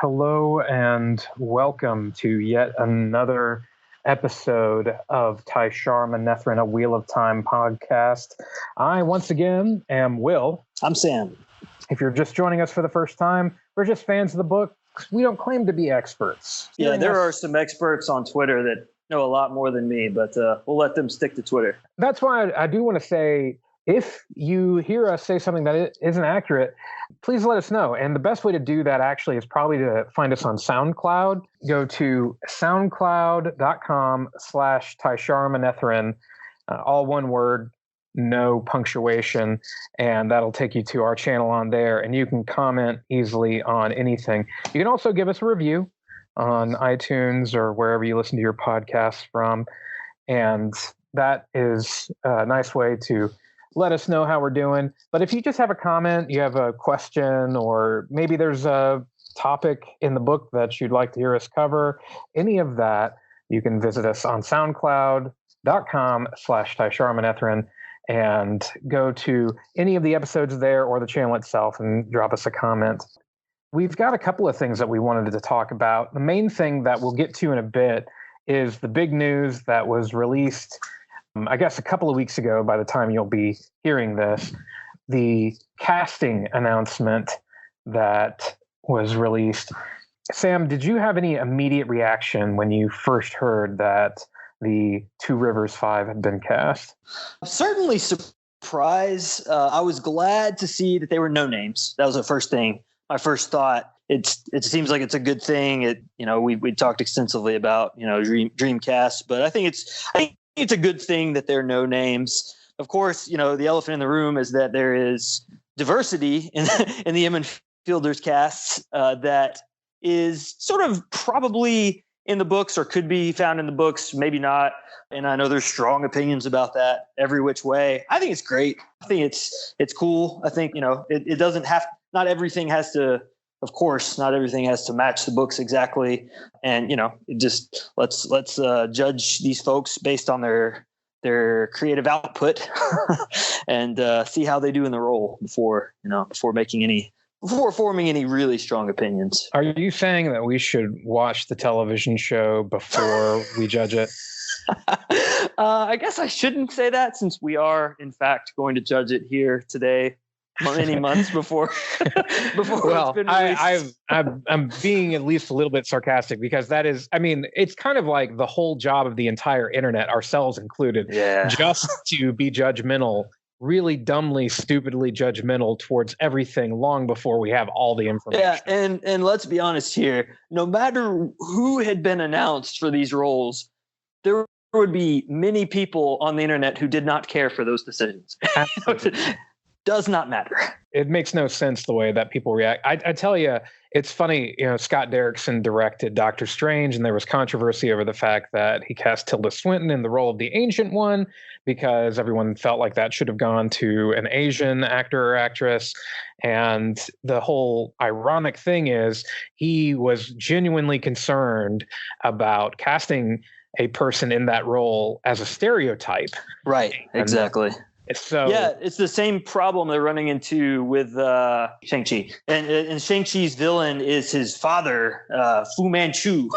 Hello and welcome to yet another episode of Tai'Shar, a Wheel of Time podcast. I, once again, am Will. I'm Sam. If you're just joining us for the first time, we're just fans of the book. We don't claim to be experts. Yeah, there are some experts on Twitter that know a lot more than me, but we'll let them stick to Twitter. That's why I do want to say, if you hear us say something that isn't accurate, please let us know. And the best way to do that actually is probably to find us on SoundCloud. Go to soundcloud.com/Tai'Shar, all one word, no punctuation, and that'll take you to our channel on there. And you can comment easily on anything. You can also give us a review on iTunes or wherever you listen to your podcasts from. And that is a nice way to let us know how we're doing. But if you just have a comment, you have a question, or maybe there's a topic in the book that you'd like to hear us cover, any of that, you can visit us on soundcloud.com/Tai'Shar and go to any of the episodes there or the channel itself and drop us a comment. We've got a couple of things that we wanted to talk about. The main thing that we'll get to in a bit is the big news that was released I guess a couple of weeks ago, by the time you'll be hearing this, the casting announcement that was released. Sam, did you have any immediate reaction when you first heard that the Two Rivers Five had been cast? Certainly surprised. I was glad to see that they were no names. That was the first thing. My first thought. It seems like it's a good thing. We talked extensively about Dreamcast, but I think it's a good thing that there are no names. Of course, the elephant in the room is that there is diversity in the Emonds Fielders casts that is sort of probably in the books or could be found in the books, maybe not. And I know there's strong opinions about that every which way. I think it's great. I think it's cool. I think, it doesn't have, not everything has to, of course, not everything has to match the books exactly. And, just let's judge these folks based on their creative output and see how they do in the role before forming any really strong opinions. Are you saying that we should watch the television show before we judge it? I guess I shouldn't say that, since we are, in fact, going to judge it here today. Many months before well, it's been released. I'm being at least a little bit sarcastic, because that is, it's kind of like the whole job of the entire internet, ourselves included, just to be judgmental, really dumbly, stupidly judgmental towards everything long before we have all the information. Yeah, and let's be honest here, no matter who had been announced for these roles, there would be many people on the internet who did not care for those decisions. Does not matter. It makes no sense the way that people react. I tell you, it's funny, Scott Derrickson directed Doctor Strange, and there was controversy over the fact that he cast Tilda Swinton in the role of the Ancient One, because everyone felt like that should have gone to an Asian actor or actress. And the whole ironic thing is he was genuinely concerned about casting a person in that role as a stereotype. Right, exactly. So yeah, it's the same problem they're running into with Shang-Chi. And Shang-Chi's villain is his father, Fu Manchu.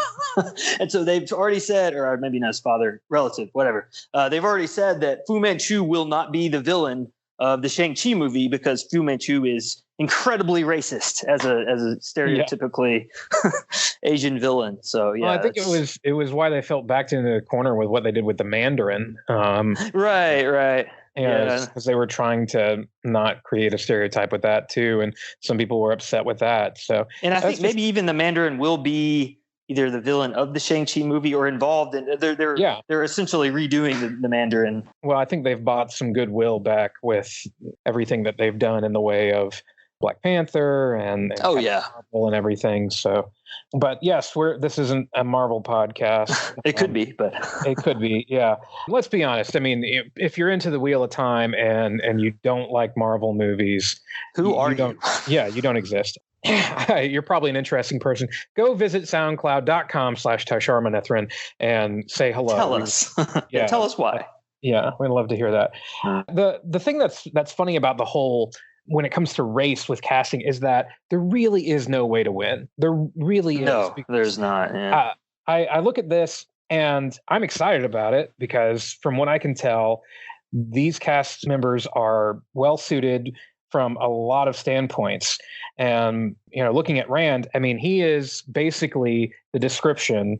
And so they've already said, or maybe not his father, relative, whatever. They've already said that Fu Manchu will not be the villain of the Shang-Chi movie, because Fu Manchu is incredibly racist as a stereotypically Asian villain. So yeah, well, I think it was why they felt backed into the corner with what they did with the Mandarin. Right. Yeah, because they were trying to not create a stereotype with that too, and some people were upset with that. So, and I think maybe even the Mandarin will be either the villain of the Shang-Chi movie or involved in. They're essentially redoing the Mandarin. Well, I think they've bought some goodwill back with everything that they've done in the way of Black Panther and Marvel and everything. So, but yes, this isn't a Marvel podcast. It could be, but it could be. Yeah. Let's be honest. If you're into the Wheel of Time and you don't like Marvel movies, who are you? Yeah, you don't exist. You're probably an interesting person. Go visit soundcloud.com/Tai'Shar and say hello. Tell us. Yeah. Tell us why. Yeah, we'd love to hear that. The thing that's funny about the whole when it comes to race with casting is that there really is no way to win. There really is. No, there's not. Yeah. I look at this and I'm excited about it because from what I can tell, these cast members are well suited from a lot of standpoints. And, looking at Rand, I mean, he is basically the description,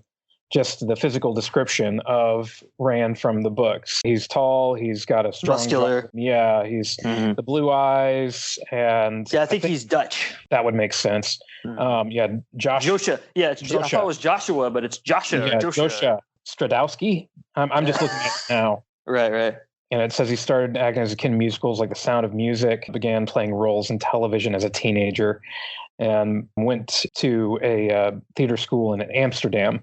just the physical description of Rand from the books. He's tall. He's got a strong, muscular. Yeah, he's the blue eyes, and I think he's Dutch. That would make sense. Joshua. Yeah, I thought it was Joshua, but it's Joshua. Yeah, Joshua Stradowski. I'm just looking at it now. Right. And it says he started acting as a kid in musicals like The Sound of Music, began playing roles in television as a teenager, and went to a theater school in Amsterdam.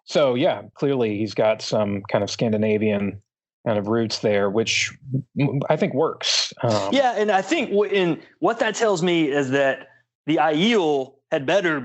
So, yeah, clearly he's got some kind of Scandinavian kind of roots there, which I think works. And I think what that tells me is that the Aiel had better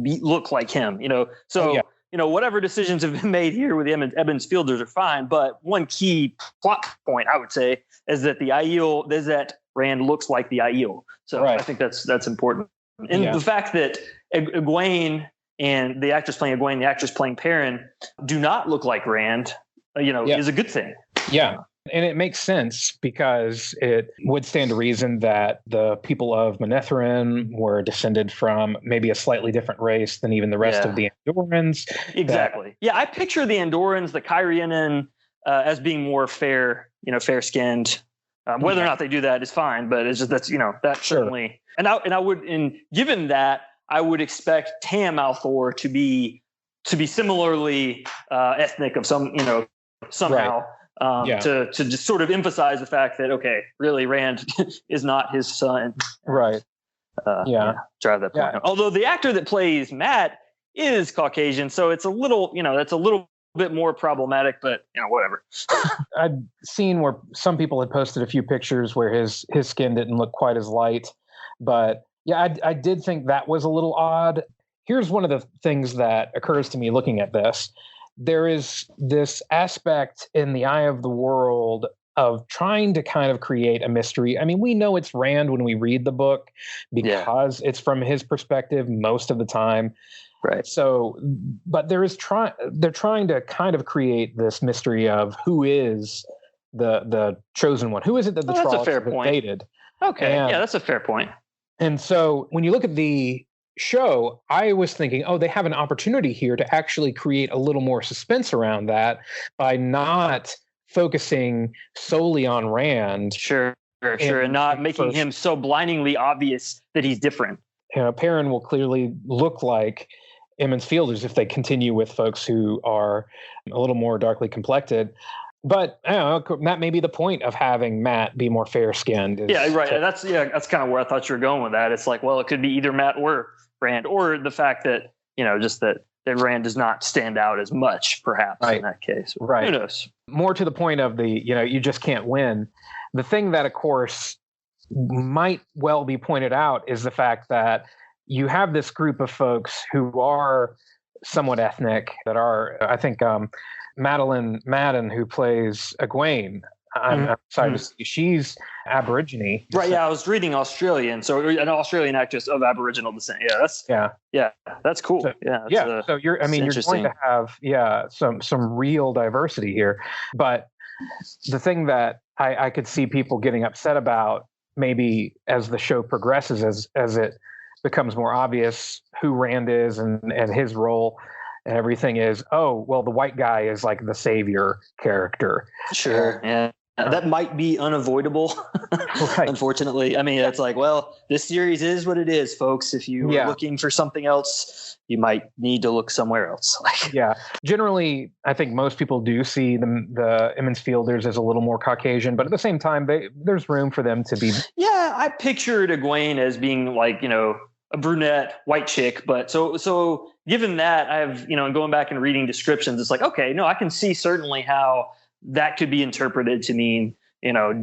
look like him, So, whatever decisions have been made here with the Emonds Fielders are fine. But one key plot point, I would say, is that the Aiel is that Rand looks like the Aiel. So I think that's important. And the fact that Egwene and the actress playing Egwene, the actress playing Perrin, do not look like Rand, is a good thing. Yeah. And it makes sense because it would stand to reason that the people of Manetheren were descended from maybe a slightly different race than even the rest of the Andorans. Exactly. I picture the Andorans, the Kyrianan, as being more fair skinned. Whether or not they do that is fine, but it's just that certainly. And I would, given that, I would expect Tam Althor to be similarly ethnic of somehow. Right. To just sort of emphasize the fact that, okay, really Rand is not his son. Right. Drive that point. Although the actor that plays Matt is Caucasian, so it's a little, that's a little bit more problematic, but whatever. I'd seen where some people had posted a few pictures where his skin didn't look quite as light, but I did think that was a little odd. Here's one of the things that occurs to me looking at this. There is this aspect in the Eye of the World of trying to kind of create a mystery. I mean, we know it's Rand when we read the book because it's from his perspective most of the time. Right. So, but they're trying to kind of create this mystery of who is the chosen one. Who is it that the Trollocs have invaded? Okay. That's a fair point. And so when you look at the show, I was thinking, they have an opportunity here to actually create a little more suspense around that by not focusing solely on Rand. Sure. And not making him so blindingly obvious that he's different. Perrin will clearly look like Emonds Fielders if they continue with folks who are a little more darkly complected. But I don't know, that may be the point of having Matt be more fair-skinned. Right. That's kind of where I thought you were going with that. It's like, well, it could be either Matt or Rand, or the fact that, just that Rand does not stand out as much, perhaps, in that case. Right. Who knows? More to the point of the, you just can't win. The thing that, of course, might well be pointed out is the fact that you have this group of folks who are somewhat ethnic, that are, I think, Madeline Madden, who plays Egwene. I'm sorry to see she's Aborigine. Right. Yeah. I was reading Australian. So an Australian actress of Aboriginal descent. That's cool. So, so you're going to have, some real diversity here. But the thing that I could see people getting upset about maybe as the show progresses, as it becomes more obvious who Rand is and his role and everything is, the white guy is like the savior character. Sure. Yeah. That might be unavoidable, unfortunately. I mean, it's like, this series is what it is, folks. If you are looking for something else, you might need to look somewhere else. Generally, I think most people do see the Emonds Fielders as a little more Caucasian, but at the same time, there's room for them to be. Yeah, I pictured Egwene as being like, a brunette white chick. But so given that, I've, going back and reading descriptions, it's like, okay, no, I can see certainly how that could be interpreted to mean,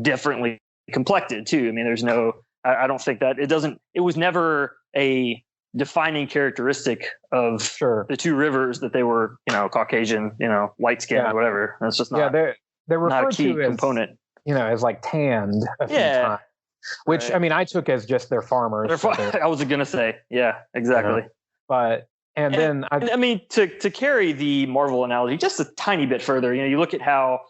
differently complected too. I mean, there's I don't think that it was never a defining characteristic of the two rivers that they were, Caucasian, light skinned or whatever. That's just not, they're referred not a key to as component, as like tanned a few times. which I mean, I took as just their farmers. I was going to say, yeah, exactly. But then I mean, to carry the Marvel analogy just a tiny bit further, you look at how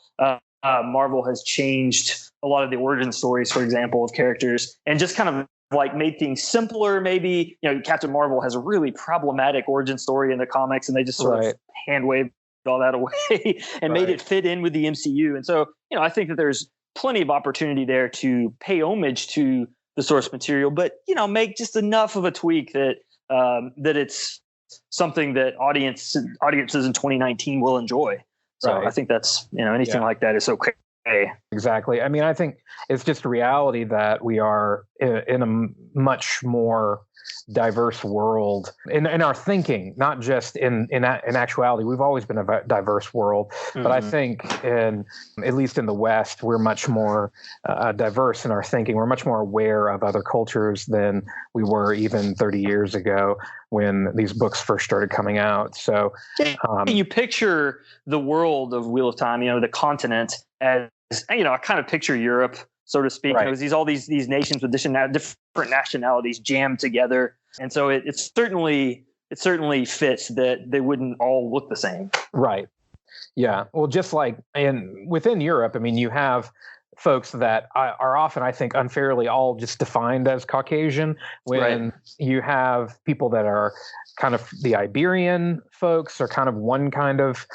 Marvel has changed a lot of the origin stories, for example, of characters, and just kind of like made things simpler. Maybe, Captain Marvel has a really problematic origin story in the comics, and they just sort of hand waved all that away and made it fit in with the MCU. And so, I think that there's plenty of opportunity there to pay homage to the source material, but, make just enough of a tweak that it's something that audiences in 2019 will enjoy. So I think that's, anything like that is okay. Exactly. I mean, I think it's just a reality that we are in a much more diverse world in our thinking, not just in actuality. We've always been a diverse world, but I think at least in the West, we're much more diverse in our thinking. We're much more aware of other cultures than we were even 30 years ago when these books first started coming out. So you picture the world of Wheel of Time, the continent as, I kind of picture Europe, so to speak. There's all these nations with different nationalities jammed together, and so it certainly fits that they wouldn't all look the same. Right. Yeah. Well, just like within Europe, I mean, you have folks that are often, I think, unfairly all just defined as Caucasian, when you have people that are kind of the Iberian folks are kind of one kind of,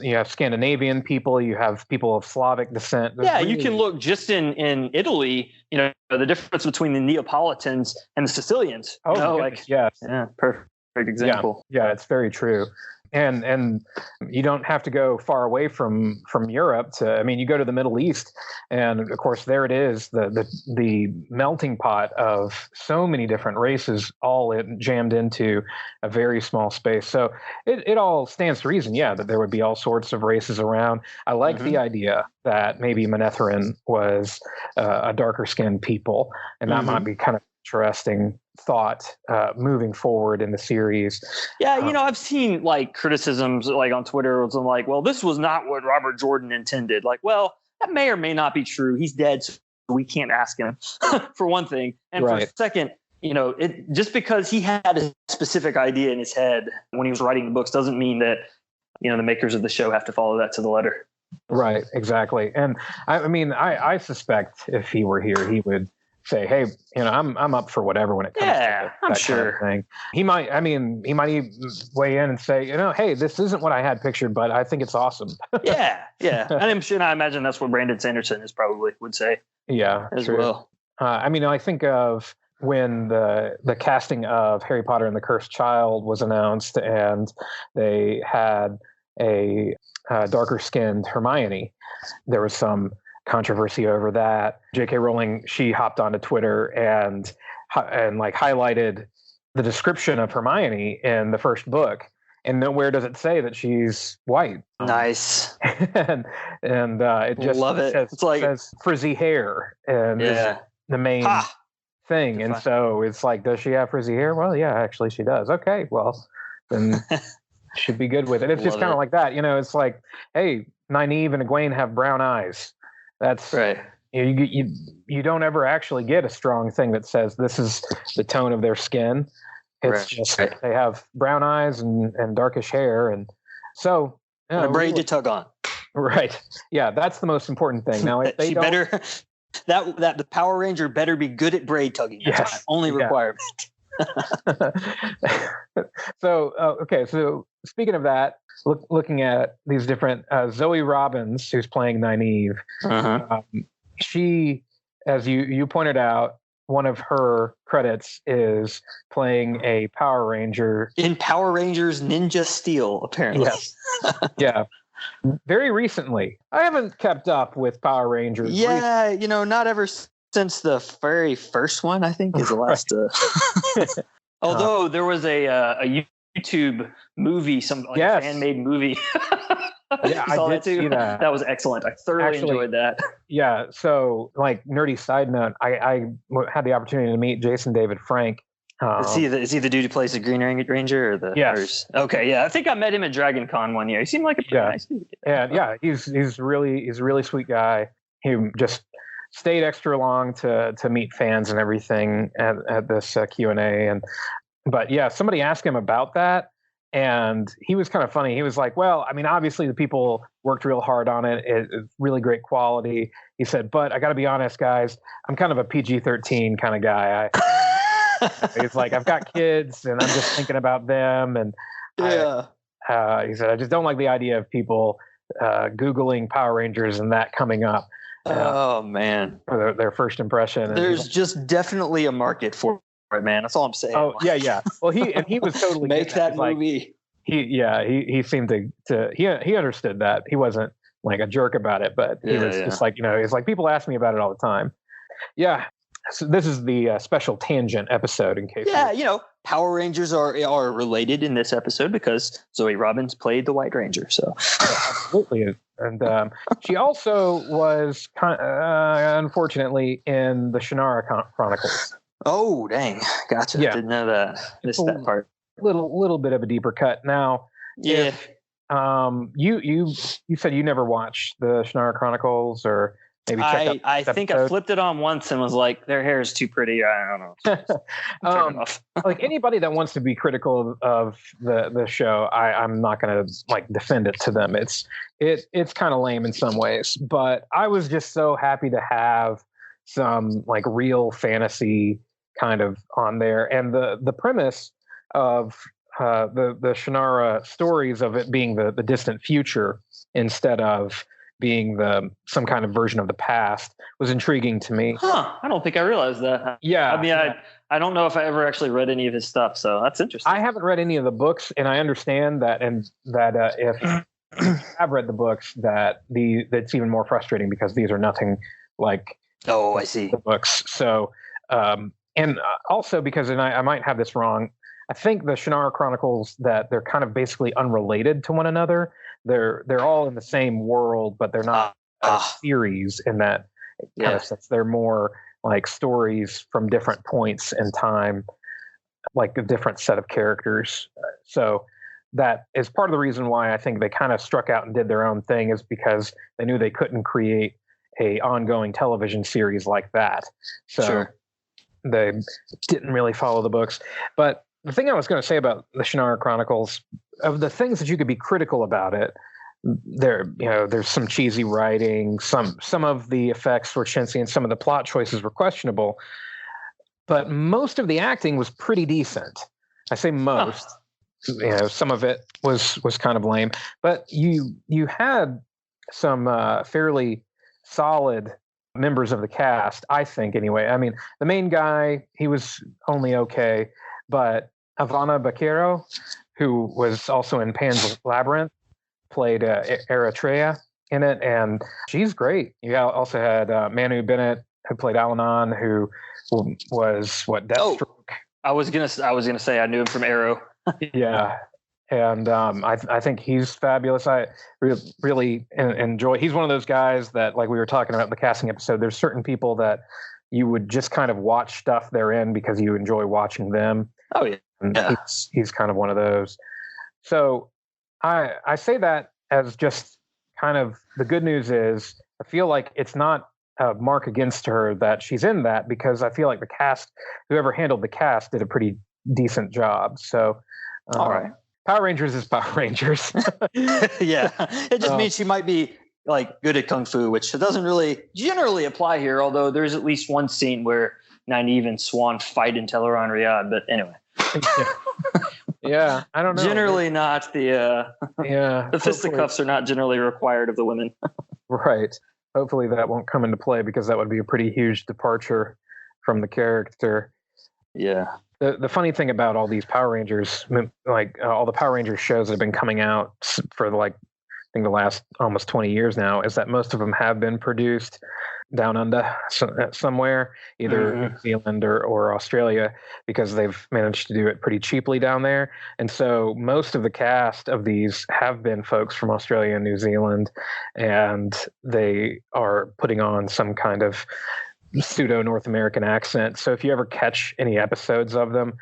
you have Scandinavian people, you have people of Slavic descent. You can look just in Italy, the difference between the Neapolitans and the Sicilians. Perfect example. Yeah, it's very true. And you don't have to go far away from Europe you go to the Middle East, and of course there it is, the melting pot of so many different races, all jammed into a very small space. So it all stands to reason, that there would be all sorts of races around. I like the idea that maybe Manetheren was a darker skinned people, and that might be kind of interesting thought moving forward in the series. I've seen like criticisms like on Twitter, I'm like, well, this was not what Robert Jordan intended. Like, well, that may or may not be true. He's dead, so we can't ask him for one thing, and for a second, it just because he had a specific idea in his head when he was writing the books doesn't mean that the makers of the show have to follow that to the letter. Right, exactly. And I suspect if he were here, he would say, hey, I'm up for whatever when it comes to that I'm sure. kind of thing. He might even weigh in and say, hey, this isn't what I had pictured, but I think it's awesome. Yeah. And I imagine that's what Brandon Sanderson would say. Yeah, as true. well. I think of when the casting of Harry Potter and the Cursed Child was announced, and they had a darker skinned Hermione. There was some controversy over that. J.K. Rowling, she hopped onto Twitter and like highlighted the description of Hermione in the first book, and nowhere does it say that she's white. Nice. and it just love it. It's like says frizzy hair, and is the main thing. And so it's like, does she have frizzy hair? Well, yeah, actually she does. Okay, well then should be good with it. It's just kind of like that. It's like, hey, Nynaeve and Egwene have brown eyes. That's right. You don't ever actually get a strong thing that says this is the tone of their skin. It's just they have brown eyes and darkish hair, and so and a braid to tug on. Right. Yeah, that's the most important thing. Now, if they better that the Power Ranger better be good at braid tugging. That's my only requirement. So okay. So speaking of that, looking at these different Zoe Robbins, who's playing Nynaeve, she, as you pointed out, one of her credits is playing a Power Ranger in Power Rangers Ninja Steel, apparently. Yes. Yeah. Very recently. I haven't kept up with Power Rangers. Yeah, not ever since the very first one, I think, is the last. Although there was a YouTube movie, some fan-made movie. Yeah, I did see that. That was excellent. I thoroughly enjoyed that. Yeah. So, like, nerdy side note, I had the opportunity to meet Jason David Frank. Is he the dude who plays the Green Ranger or the? Yes. Okay. Yeah, I think I met him at Dragon Con one year. He seemed like a pretty nice dude. Yeah. He's really sweet guy. He just stayed extra long to meet fans and everything at this Q&A. But yeah, somebody asked him about that, and he was kind of funny. He was like, well, I mean, obviously the people worked real hard on it. It's really great quality. He said, but I got to be honest, guys, I'm kind of a PG-13 kind of guy. He's like, I've got kids and I'm just thinking about them. And he said, I just don't like the idea of people Googling Power Rangers and that coming up. Oh, man. For their first impression. There's just definitely a market for it, man. That's all I'm saying. Oh, yeah. Well, he was totally make that movie. He seemed to he understood that. He wasn't like a jerk about it, but he was just like, he's like, people ask me about it all the time. Yeah. So this is the special tangent episode in case. Yeah, Power Rangers are related in this episode because Zoe Robbins played the White Ranger. So absolutely, and she also was unfortunately in the Shannara Chronicles. Oh, dang! Gotcha. Yeah. Didn't know that. Missed that part. Little bit of a deeper cut. Now, if you said you never watched the Shannara Chronicles, or maybe I think I flipped it on once and was like, their hair is too pretty. I don't know. Like anybody that wants to be critical of the show, I'm not going to like defend it to them. It's kind of lame in some ways, but I was just so happy to have some like real fantasy kind of on there, and the premise of the Shannara stories of it being the distant future instead of being some kind of version of the past was intriguing to me. Huh. I don't think I realized that. Yeah. I mean, I don't know if I ever actually read any of his stuff, so that's interesting. I haven't read any of the books, and I understand that, and that if I've read the books, that's even more frustrating because these are nothing like I see the books. So, and also because, and I might have this wrong, I think the Shannara Chronicles, that they're kind of basically unrelated to one another. They're all in the same world, but they're not a series in that kind of sense. They're more like stories from different points in time, like a different set of characters. So that is part of the reason why I think they kind of struck out and did their own thing, is because they knew they couldn't create a ongoing television series like that. So they didn't really follow the books. But the thing I was going to say about the Shannara Chronicles, of the things that you could be critical about it, there's some cheesy writing, some of the effects were chintzy, and some of the plot choices were questionable. But most of the acting was pretty decent. I say most. Some of it was kind of lame, but you had some fairly solid members of the cast, I think. Anyway, I mean, the main guy, he was only okay, but Ivana Baquero, who was also in Pan's Labyrinth, played Eritrea in it, and she's great. You also had Manu Bennett, who played Al-Anon, who was Deathstroke. I was gonna say I knew him from Arrow. Yeah, and I think he's fabulous. I really enjoy. He's one of those guys that, like we were talking about in the casting episode, there's certain people that you would just kind of watch stuff they're in because you enjoy watching them. Oh yeah. And he's kind of one of those. So I say that as just kind of the good news is I feel like it's not a mark against her that she's in that, because I feel like the cast, whoever handled the cast, did a pretty decent job. So all right. Power Rangers is Power Rangers. Yeah. It just means she might be like good at Kung Fu, which doesn't really generally apply here, although there's at least one scene where Nynaeve and Swan fight in Teleron Riyadh. But anyway. Yeah, I don't know. Generally not the the fisticuffs are not generally required of the women. Right. Hopefully that won't come into play, because that would be a pretty huge departure from the character. Yeah. The funny thing about all these Power Rangers, like all the Power Rangers shows that have been coming out for like, I think the last almost 20 years now, is that most of them have been produced down under somewhere, either New Zealand or Australia, because they've managed to do it pretty cheaply down there. And so most of the cast of these have been folks from Australia and New Zealand, and they are putting on some kind of pseudo North American accent. So if you ever catch any episodes of them,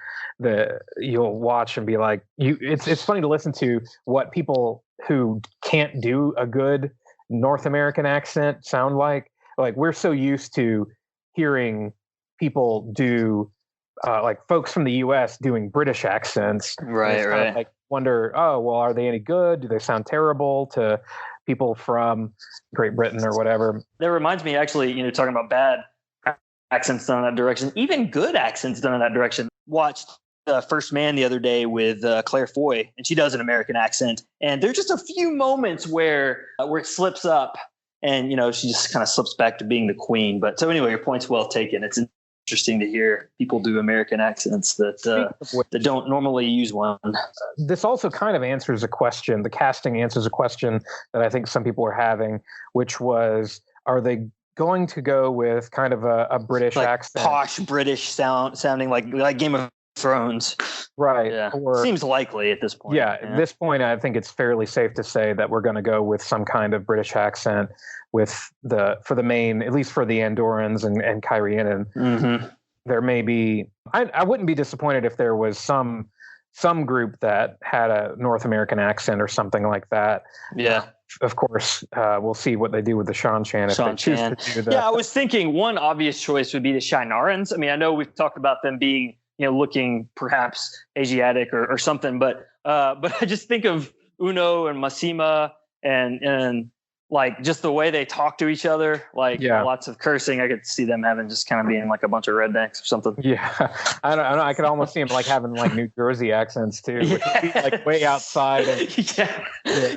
you'll watch and be like, it's funny to listen to what people who can't do a good North American accent sound like. like we're so used to hearing people do like folks from the US doing British accents. Right, Kind right. of like wonder, oh, well, are they any good? Do they sound terrible to people from Great Britain or whatever? That reminds me, actually, talking about bad accents done in that direction, even good accents done in that direction. Watched First Man the other day with Claire Foy, and she does an American accent. And there's just a few moments where it slips up, and she just kind of slips back to being the queen. But so anyway, your point's well taken. It's interesting to hear people do American accents that don't normally use one. This also kind of answers a question. The casting answers a question that I think some people are having, which was, are they going to go with kind of a British accent, posh British sounding like Game of Thrones, right? Yeah, or, seems likely at this point. Yeah, at this point, I think it's fairly safe to say that we're going to go with some kind of British accent for the main, at least for the Andorrans and Cairhienin. Mm-hmm. There may be. I wouldn't be disappointed if there was some group that had a North American accent or something like that. Yeah. Of course, we'll see what they do with the Shan-Chan if they choose to do that. Yeah, I was thinking one obvious choice would be the Shienarans. I mean, I know we've talked about them being, looking perhaps Asiatic or something, but I just think of Uno and Massima and like just the way they talk to each other, lots of cursing. I could see them having just kind of being like a bunch of rednecks or something. Yeah, I don't know. I could almost see them like having like New Jersey accents too, which would be like way outside.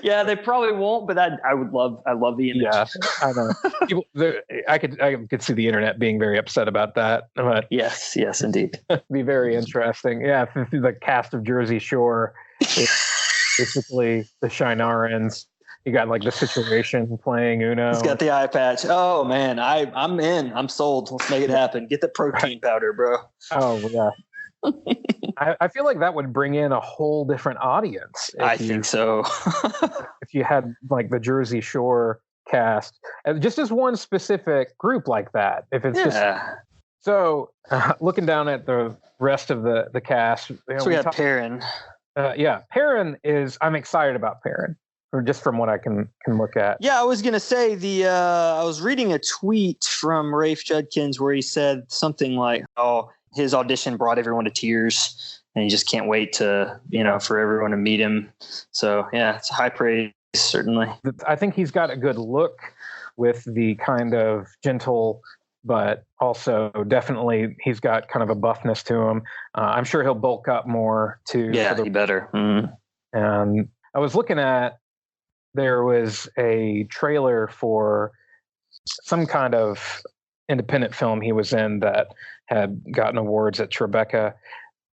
Yeah, they probably won't, but I love the image. Yeah, I know. I could see the internet being very upset about that. But yes, indeed. It'd be very interesting. Yeah, the cast of Jersey Shore is basically the Shienarans. You got like the Situation playing Uno. He's got the eye patch. Oh man, I'm in. I'm sold. Let's make it happen. Get the protein powder, bro. Oh yeah. I feel like that would bring in a whole different audience. I think so. If you had like the Jersey Shore cast, just as one specific group like that. If it's just so, looking down at the rest of the cast. So we got Perrin. Perrin is. I'm excited about Perrin. Or just from what I can look at. Yeah, I was gonna say I was reading a tweet from Rafe Judkins where he said something like, "Oh, his audition brought everyone to tears, and he just can't wait to for everyone to meet him." So yeah, it's high praise certainly. I think he's got a good look with the kind of gentle, but also definitely he's got kind of a buffness to him. I'm sure he'll bulk up more too. Yeah, he better. Mm-hmm. And I was looking at. There was a trailer for some kind of independent film he was in that had gotten awards at Tribeca.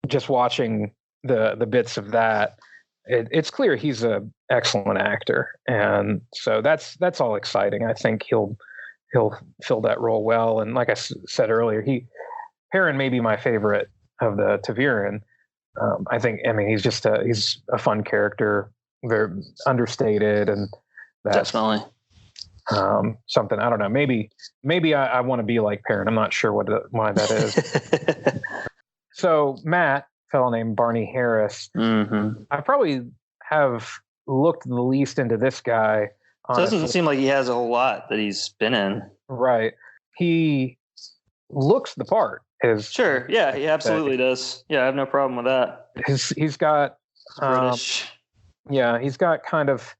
Just watching the bits of that, it's clear he's an excellent actor, and so that's all exciting. I think he'll fill that role well. And like I said earlier, Perrin may be my favorite of the ta'veren. I mean, he's a fun character. Very understated, and that's definitely something. I don't know. Maybe I want to be like Perrin. I'm not sure why that is. So Matt, a fellow named Barney Harris. Mm-hmm. I probably have looked the least into this guy. Honestly. It doesn't seem like he has a whole lot that he's been in. Right. He looks the part. Sure. Yeah, he absolutely does. Yeah, I have no problem with that. He's got British. Yeah, he's got kind of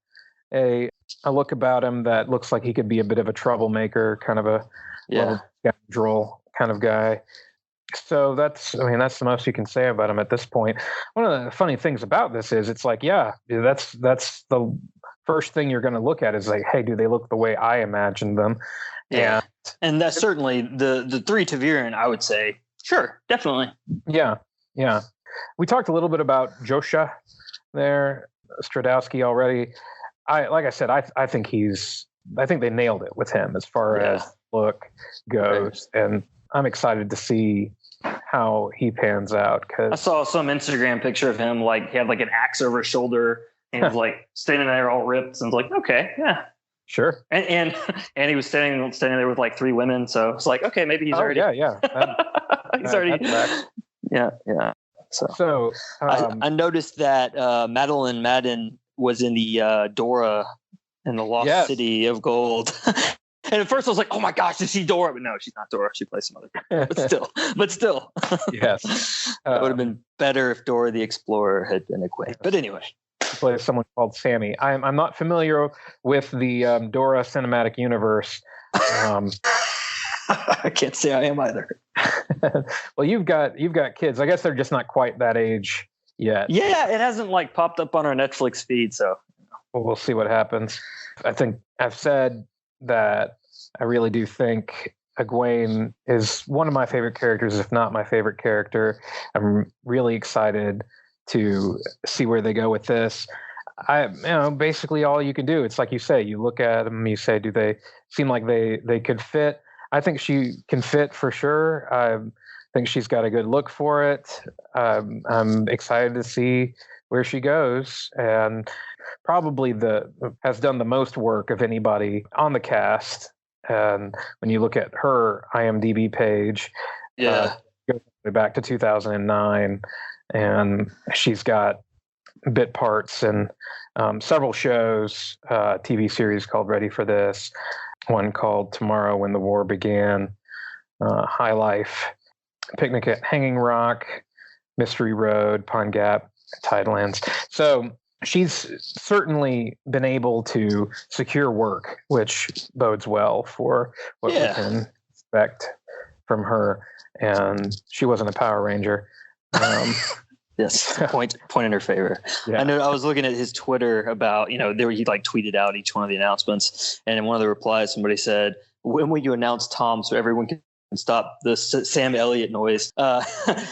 a look about him that looks like he could be a bit of a troublemaker, kind of a scoundrel kind of guy. So that's the most you can say about him at this point. One of the funny things about this is it's like, that's the first thing you're going to look at is like, hey, do they look the way I imagined them? Yeah. And that's certainly the three ta'veren, I would say. Sure, definitely. Yeah. We talked a little bit about Josha there. Stradowski already. I think they nailed it with him as far as look goes, and I'm excited to see how he pans out. Cause I saw some Instagram picture of him, like he had like an axe over his shoulder and he was like standing there all ripped, and I was like, okay, yeah, sure. And he was standing there with like three women, so it's like, okay, maybe he's already he's already yeah. So I noticed that Madeline Madden was in the Dora in the Lost City of Gold. And at first I was like, oh my gosh, is she Dora? But no, she's not Dora. She plays some other character. But still. Yes. That would have been better if Dora the Explorer had been Egwene. But anyway. Plays someone called Sammy. I'm not familiar with the Dora cinematic universe. I can't say I am either. Well, you've got kids. I guess they're just not quite that age yet. Yeah, it hasn't like popped up on our Netflix feed, so we'll see what happens. I think I've said that I really do think Egwene is one of my favorite characters, if not my favorite character. I'm really excited to see where they go with this. Basically all you can do, it's like you say, you look at them, you say, do they seem like they could fit? I think she can fit for sure. I think she's got a good look for it. I'm excited to see where she goes, and probably has done the most work of anybody on the cast. And when you look at her IMDb page, goes back to 2009, and she's got bit parts in several shows, TV series called Ready for This, one called Tomorrow When the War Began, High Life, Picnic at Hanging Rock, Mystery Road, Pine Gap, Tidelands. So she's certainly been able to secure work, which bodes well for what we can expect from her. And she wasn't a Power Ranger. Yes, point in her favor. Yeah. I know. I was looking at his Twitter about, he like tweeted out each one of the announcements, and in one of the replies, somebody said, "When will you announce Tom so everyone can stop the Sam Elliott noise?" And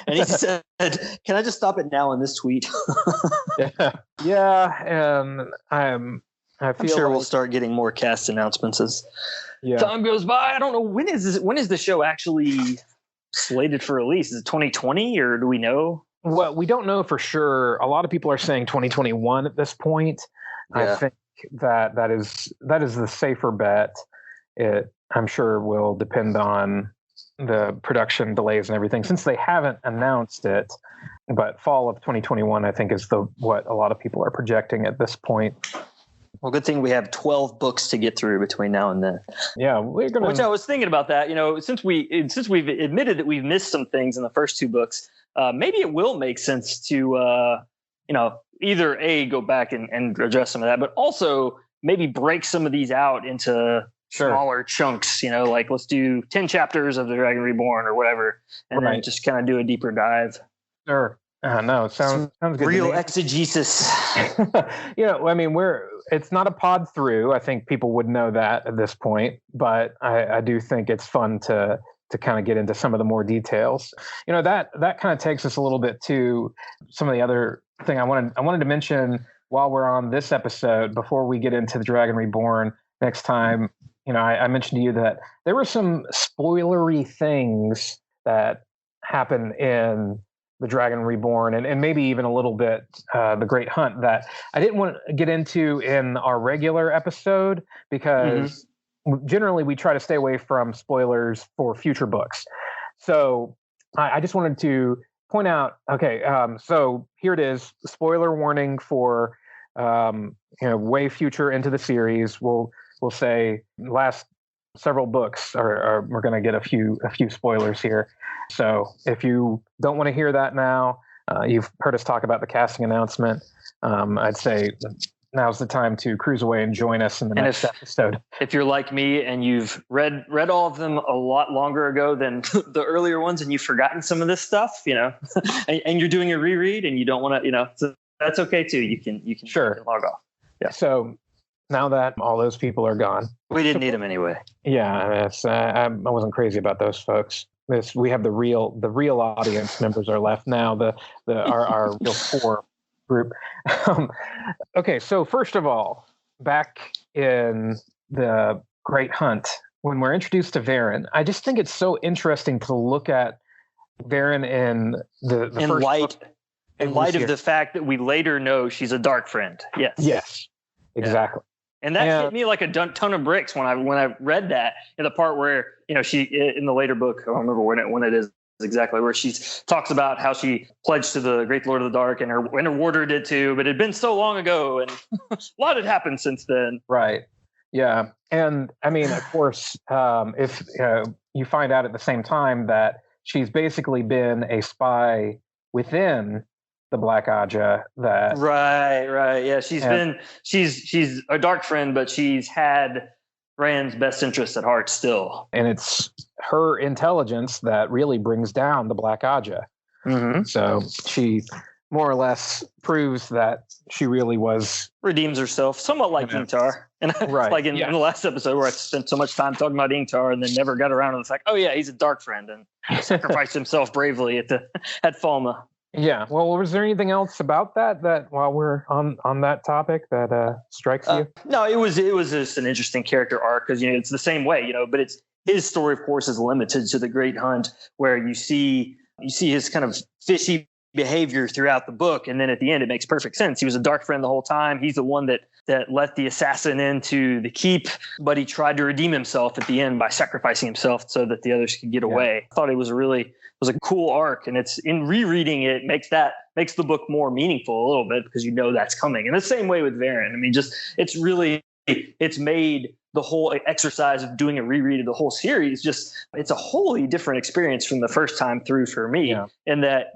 he said, "Can I just stop it now in this tweet?" Yeah. I'm sure we'll start getting more cast announcements as time goes by. I don't know, when is the show actually slated for release? Is it 2020, or do we know? Well, we don't know for sure. A lot of people are saying 2021 at this point. Yeah. I think that is the safer bet. It, I'm sure, will depend on the production delays and everything, since they haven't announced it. But fall of 2021, I think, is what a lot of people are projecting at this point. Well, good thing we have 12 books to get through between now and then. Yeah, which I was thinking about that. Since we've admitted that we've missed some things in the first two books, maybe it will make sense to either go back and address some of that, but also maybe break some of these out into smaller chunks. Like let's do 10 chapters of The Dragon Reborn or whatever, and then just kind of do a deeper dive. Sure. No, it sounds good. Real exegesis. It's not a pod through. I think people would know that at this point, but I do think it's fun to kind of get into some of the more details. That kind of takes us a little bit to some of the other thing I wanted to mention while we're on this episode, before we get into The Dragon Reborn next time. I mentioned to you that there were some spoilery things that happen in The Dragon Reborn, and maybe even a little bit The Great Hunt, that I didn't want to get into in our regular episode, because generally we try to stay away from spoilers for future books. So I just wanted to point out, so here it is, spoiler warning for way future into the series. We'll say last several books are we're going to get a few spoilers here. So if you don't want to hear that now, you've heard us talk about the casting announcement. I'd say now's the time to cruise away and join us in the next episode. If you're like me and you've read all of them a lot longer ago than the earlier ones, and you've forgotten some of this stuff, and you're doing a reread and you don't want to, so that's okay too. You can sure log off. Yeah. So now that all those people are gone, we didn't need them anyway. Yeah, I wasn't crazy about those folks. We have the real audience members are left now. Our real core group. Okay, so first of all, back in The Great Hunt, when we're introduced to Varen, I just think it's so interesting to look at Varen in the first light. In light of the fact that we later know she's a dark friend. Yes, exactly. Yeah. And that hit me like a ton of bricks when I read that, in the part where she, in the later book, I don't remember when it is exactly, where she talks about how she pledged to the Great Lord of the Dark, and her warder did too, but it had been so long ago, and a lot had happened since then. Right. Yeah. And I mean, of course, if you find out at the same time that she's basically been a spy within the Black Aja, that Right. Yeah, and she's a dark friend, but she's had Rand's best interests at heart still. and it's her intelligence that really brings down the Black Aja. Mm-hmm. So she more or less proves that she really was Redeems herself, somewhat like Ingtar. And right. Like in the last episode where I spent so much time talking about Ingtar and then never got around to the fact, oh yeah, he's a dark friend and sacrificed himself bravely at Falma. Yeah. Well, was there anything else about that while we're on that topic that strikes you? No, it was just an interesting character arc because it's the same way, but it's his story, of course, is limited to the Great Hunt, where you see his kind of fishy behavior throughout the book, and then at the end it makes perfect sense. He was a dark friend the whole time. He's the one that let the assassin into the keep, but he tried to redeem himself at the end by sacrificing himself so that the others could get away. I thought it was a cool arc, and it's in rereading it makes the book more meaningful a little bit because that's coming. And the same way with Varen. I mean, it's made the whole exercise of doing a reread of the whole series it's a wholly different experience from the first time through for me. And that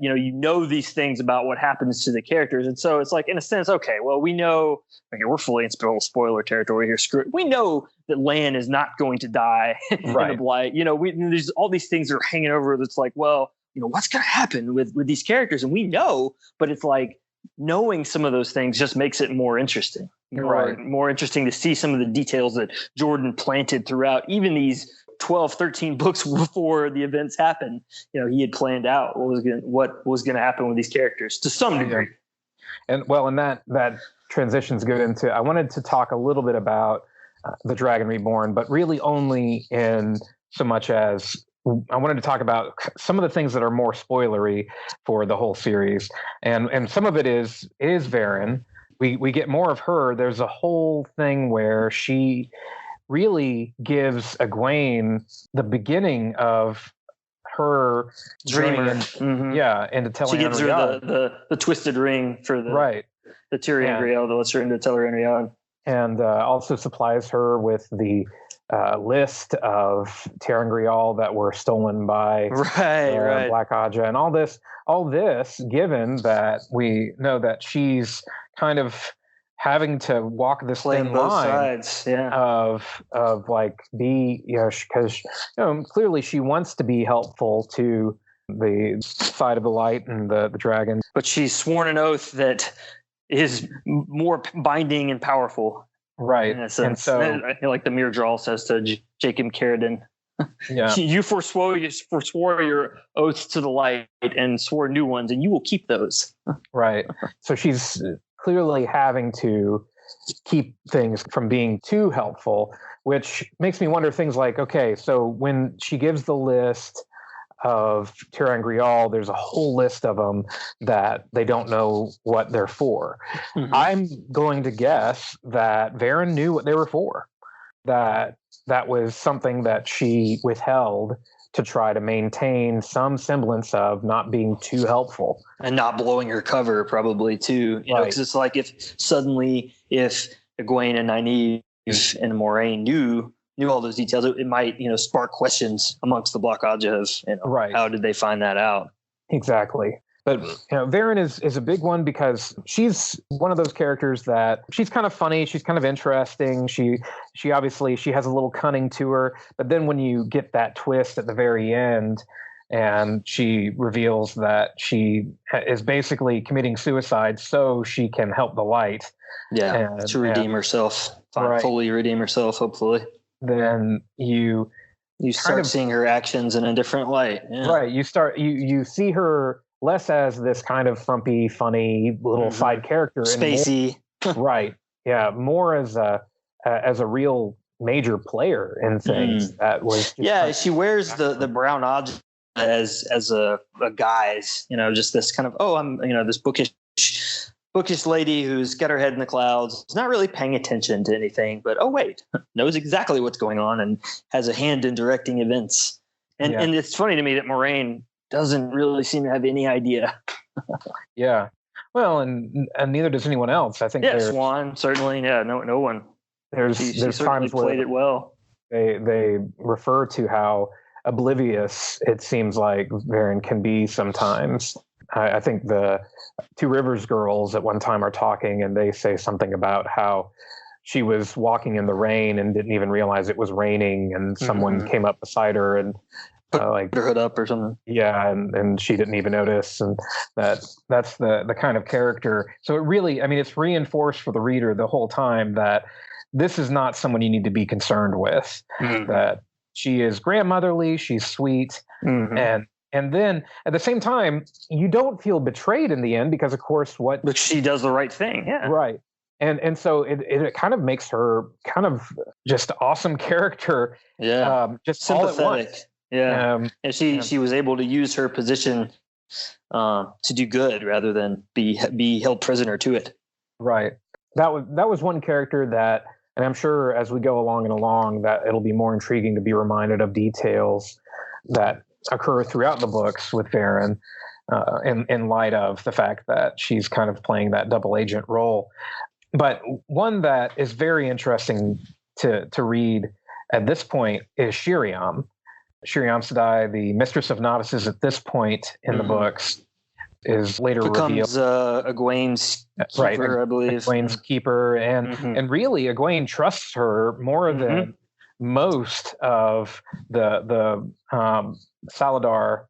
these things about what happens to the characters, and so it's like, in a sense, okay, well, we know, we're fully in spoiler territory here, screw it, we know that Lan is not going to die in the Blight. There's all these things that are hanging over that's like, well, what's going to happen with these characters, and we know, but it's like knowing some of those things just makes it more interesting. More interesting to see some of the details that Jordan planted throughout even these 12, 13 books before the events happened. He had planned out what was going to happen with these characters to some degree. And that transitions good into, I wanted to talk a little bit about the Dragon Reborn, but really only in so much as I wanted to talk about some of the things that are more spoilery for the whole series. And some of it is Varen. We get more of her. There's a whole thing where she really gives Egwene the beginning of her dreamer. Into Tel'Aran'rhiod. She gives her the twisted ring for the Tyrion Griel that lets her into Tel'Aran'rhiod. And also supplies her with the list of ter'angreal that were stolen by Black Aja, and all this given that we know that she's kind of having to walk this thin line of like be, because clearly she wants to be helpful to the side of the light and the dragon, but she's sworn an oath that is more binding and powerful. Right. And so, like the Myrddraal says to Jacob Carradine, you forswore your oaths to the light and swore new ones, and you will keep those. Right. So she's clearly having to keep things from being too helpful, which makes me wonder things like, okay, so when she gives the list of ter'angreal, there's a whole list of them that they don't know what they're for. Mm-hmm. I'm going to guess that Varen knew what they were for, that was something that she withheld to try to maintain some semblance of not being too helpful. And not blowing her cover probably too. You know, because it's like if Egwene and Nynaeve and Moiraine knew all those details, it might, spark questions amongst the Black Aja of, how did they find that out? Exactly. But, Varen is a big one because she's one of those characters that she's kind of funny. She's kind of interesting. She obviously, she has a little cunning to her. But then when you get that twist at the very end and she reveals that she is basically committing suicide so she can help the light. Yeah, to redeem herself. Fully redeem herself, hopefully. Then you start seeing her actions in a different light. Yeah. Right. You see her less as this kind of frumpy, funny little side character. Spacey. Right. Yeah. More as a real major player in things. That was she wears the brown object as a guise, just this kind of, I'm this bookish lady who's got her head in the clouds, is not really paying attention to anything, but knows exactly what's going on and has a hand in directing events. And it's funny to me that Moiraine doesn't really seem to have any idea. Yeah. Well, and neither does anyone else. I think Swan, certainly. Yeah, no one. there's times where played it well. They refer to how oblivious it seems like Varen can be sometimes. I think the Two Rivers girls at one time are talking, and they say something about how she was walking in the rain and didn't even realize it was raining, and someone came up beside her and put her hood up or something. Yeah, and she didn't even notice, and that's the kind of character. So it really, I mean, it's reinforced for the reader the whole time that this is not someone you need to be concerned with. That she is grandmotherly, she's sweet, and then at the same time, you don't feel betrayed in the end because, of course, but she does the right thing. Yeah, right. And so it kind of makes her kind of just awesome character. Yeah, just sympathetic. All at once. Yeah, and she was able to use her position to do good rather than be held prisoner to it. Right. That was one character that, and I'm sure as we go along that it'll be more intriguing to be reminded of details that occur throughout the books with Varen, in light of the fact that she's kind of playing that double agent role. But one that is very interesting to read at this point is Shiriam. Shiriam Sedai, the Mistress of Novices at this point in the books, is later becomes revealed. Egwene's keeper, I believe. Egwene's keeper, and really Egwene trusts her more than most of the Saladar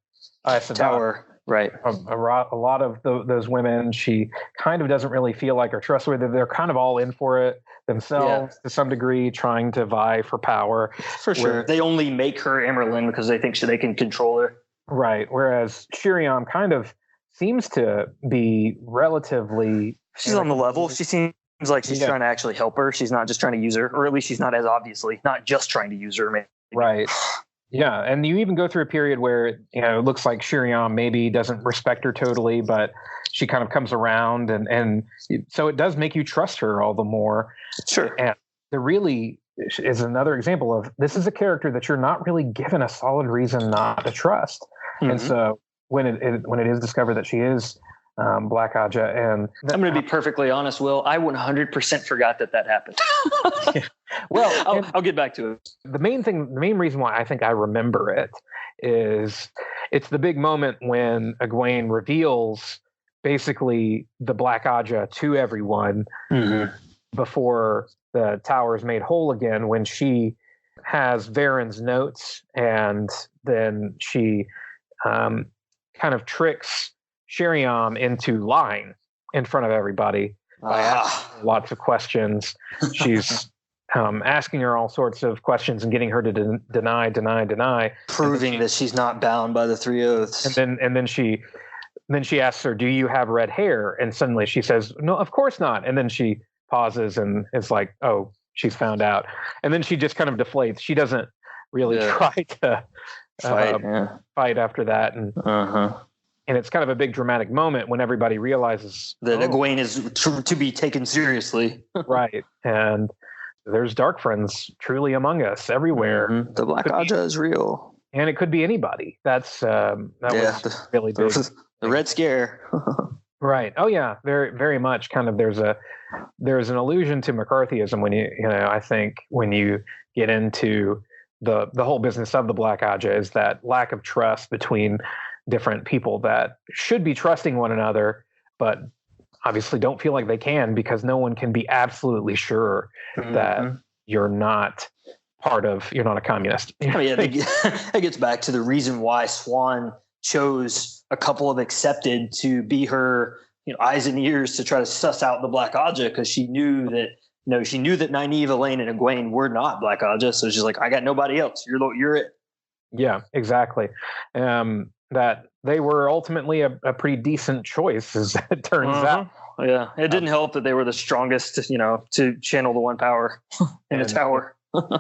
Aes Sedai. Tower. Right. A lot of those women, she kind of doesn't really feel like are trustworthy. They're kind of all in for it themselves to some degree, trying to vie for power. For sure. They only make her Emerlin because they think they can control her. Right. Whereas Shiriam kind of seems to be relatively... She's on the level. She seems like she's trying to actually help her. She's not just trying to use her, or at least she's not as obviously not just trying to use her. Maybe. Right. Yeah, and you even go through a period where it looks like Shiriam maybe doesn't respect her totally, but she kind of comes around, and so it does make you trust her all the more. Sure. And there really is another example of this is a character that you're not really given a solid reason not to trust, and so when it is discovered that she is Black Aja, and I'm going to be perfectly honest, Will, I 100% forgot that happened. Well, I'll get back to it. The main reason why I think I remember it is it's the big moment when Egwene reveals basically the Black Aja to everyone before the tower is made whole again, when she has Varen's notes, and then she kind of tricks Shiriam into lying in front of everybody by asking lots of questions. She's asking her all sorts of questions and getting her to deny, proving that she's not bound by the three oaths. And then she asks her, "Do you have red hair?" And suddenly she says, "No, of course not." And then she pauses and is like, "Oh, she's found out." And then she just kind of deflates. She doesn't really try to fight after that, and it's kind of a big dramatic moment when everybody realizes that Egwene is to be taken seriously. Right. And there's dark friends truly among us everywhere. The Black Aja is real. And it could be anybody. Was really big. The Red Scare. Right. Oh yeah, very, very much. Kind of there's an allusion to McCarthyism when I think when you get into the whole business of the Black Aja is that lack of trust between different people that should be trusting one another, but obviously don't feel like they can because no one can be absolutely sure that you're not a communist. It gets back to the reason why Swan chose a couple of accepted to be her eyes and ears to try to suss out the Black Aja, because she knew that Nynaeve, Elaine, and Egwene were not Black Aja, so she's like, I got nobody else. You're it. Yeah, exactly. That they were ultimately a pretty decent choice, as it turns out. Yeah, it didn't help that they were the strongest, to channel the one power in a tower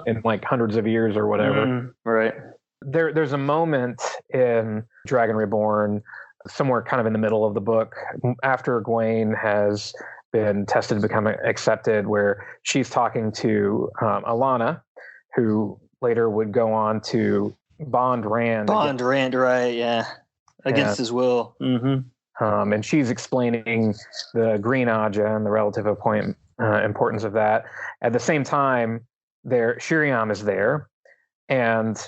in like hundreds of years or whatever. Right. There's a moment in Dragon Reborn, somewhere kind of in the middle of the book, after Egwene has been tested to become accepted, where she's talking to Alana, who later would go on to Bond Rand, right? Yeah, against his will. And she's explaining the Green Aja and the relative importance of that. At the same time, Shiriam is there, and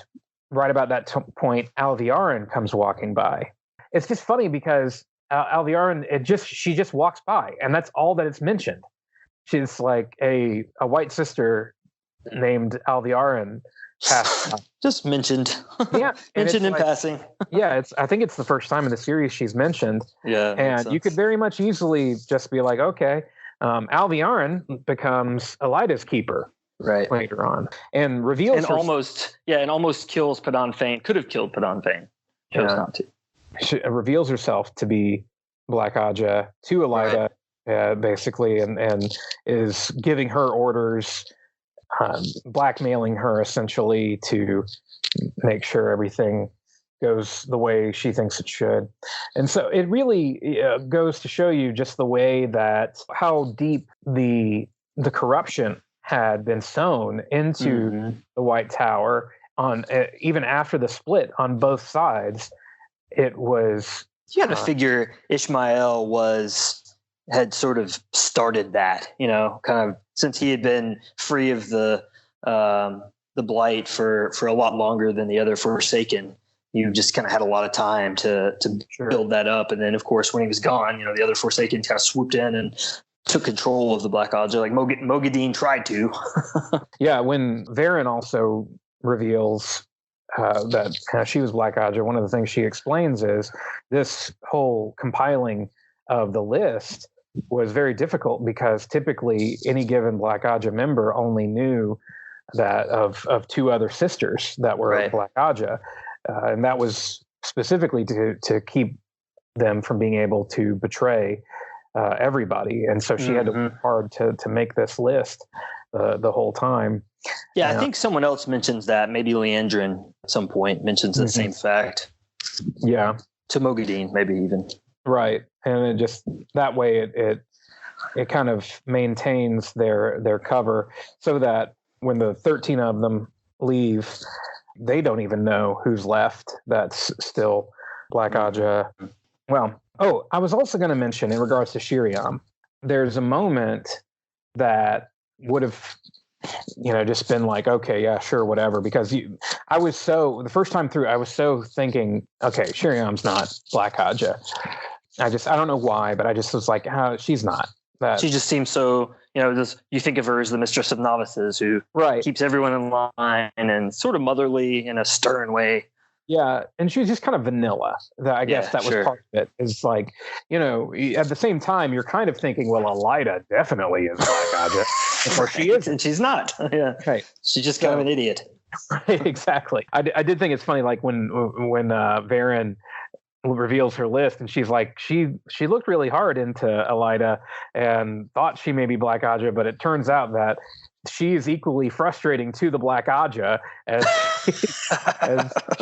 right about that point, Alviarin comes walking by. It's just funny because Alviarin, she just walks by, and that's all that it's mentioned. She's like a white sister named Alviarin passed by. Just mentioned. Yeah, mentioned in passing. Yeah, I think it's the first time in the series she's mentioned. Yeah, and you could very much easily just be like, okay, Alviarin becomes Elida's keeper. Right. Later on, and reveals and almost kills Padan Fain. Could have killed Padan Fain. Chose not to. She reveals herself to be Black Aja to Elida, basically, and is giving her orders, blackmailing her essentially to make sure everything goes the way she thinks it should. And so it really goes to show you just the way that how deep the corruption had been sown into the White Tower on even after the split on both sides. It was, you had to figure Ishmael had sort of started that, kind of since he had been free of the blight for a lot longer than the other Forsaken. You just kind of had a lot of time to build that up. And then of course, when he was gone, the other Forsaken kind of swooped in and took control of the Black Aja, like Moghedien tried to. Yeah, when Varen also reveals that she was Black Aja, one of the things she explains is this whole compiling of the list was very difficult because typically any given Black Aja member only knew that of two other sisters that were Black Aja, and that was specifically to keep them from being able to betray everybody. And so she had to work hard to make this list the whole time. Yeah, I think someone else mentions that. Maybe Leandrin at some point mentions the same fact. Yeah. To Moghedien, maybe even. Right. And it just that way it kind of maintains their cover so that when the 13 of them leave, they don't even know who's left that's still Black Aja. Well, I was also going to mention in regards to Shiriam, there's a moment that would have, just been like, okay, yeah, sure, whatever. Because the first time through, I was so thinking, okay, Shiriam's not Black Aja. I don't know why, but I just was like, she's not. She just seems so, you think of her as the mistress of novices who keeps everyone in line and sort of motherly in a stern way. Yeah, and she was just kind of vanilla. I guess that was part of it. Is like, at the same time, you're kind of thinking, well, Elida definitely is Black Aja. Of course, she is, and she's not. Yeah, right. She's just kind of an idiot. Right, exactly. I did think it's funny, like when Varen reveals her list, and she's like, she looked really hard into Elida and thought she may be Black Aja, but it turns out that she is equally frustrating to the Black Aja as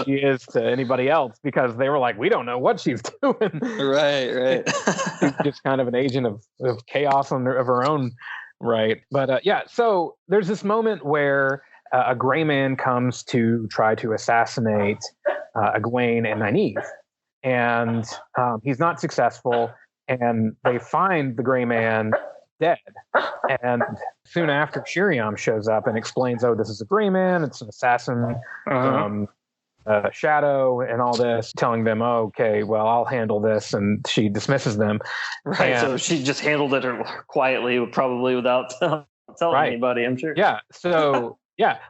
she is to anybody else, because they were like, we don't know what she's doing. Right. She's just kind of an agent of chaos of her own right. But so there's this moment where a gray man comes to try to assassinate Egwene and Nynaeve, and he's not successful, and they find the gray man dead. And soon after, Shiriam shows up and explains, this is a gray man, it's an assassin Shadow and all this, telling them, okay, well, I'll handle this, and she dismisses them. Right, so she just handled it quietly, probably without telling anybody, I'm sure. Yeah, so,